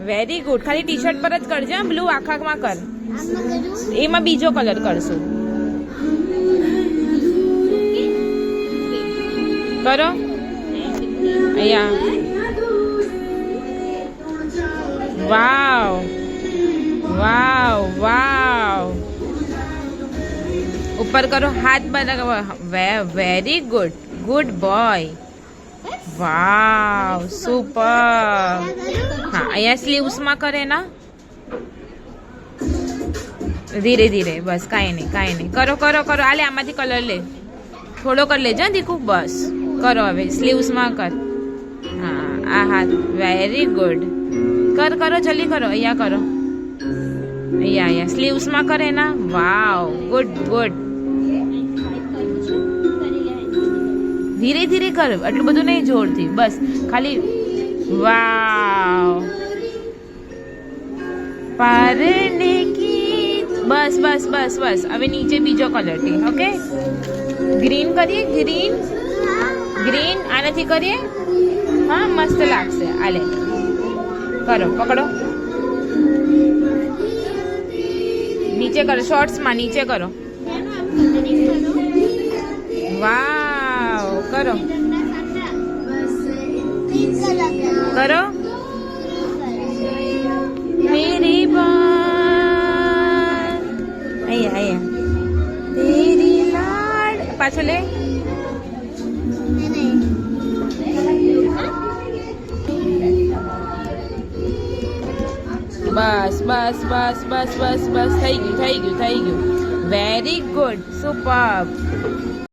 Very good. ખાલી T shirt પર જ કરજે, બ્લુ આખામાં કર. એમાં બીજો કલર કરશું. કરો અહીંયા. વાવ વાવ વાવ. ઉપર કરો, હાથ બનાવો. Very good, good boy. Wow super. હા અહીંયા સ્લીવ્સમાં કરે ના. ધીરે ધીરે, બસ કાંઈ નહીં. કરો કરો કરો. આલે આમાંથી કલર લે, થોડો કર લેજો દીકુ. બસ કરો હવે સ્લીવ્સમાં કર. હા આ હાથ. Very good. કરો જલ્દી કરો. અહીંયા કરો, અહીંયા સ્લીવ્સમાં કરે ના. Wow good good. ધીરે ધીરે કર, આટલું બધું નહીં જોરથી, બસ ખાલી. વાવ. પારને કી. બસ બસ બસ બસ. હવે નીચે બીજો કલર થી. ઓકે ગ્રીન કરીએ. ગ્રીન આનાથી કરીએ. હા મસ્ત લાગશે. આલે કરો, પકડો. નીચે કરો, શોર્ટ્સમાં નીચે કરો. વાવ. કરો કરો. મેરી બાત. અહીંયા તેરી લાડ. પાછો લે. બસ બસ બસ બસ બસ બસ. થઈ ગયું. Very good, super.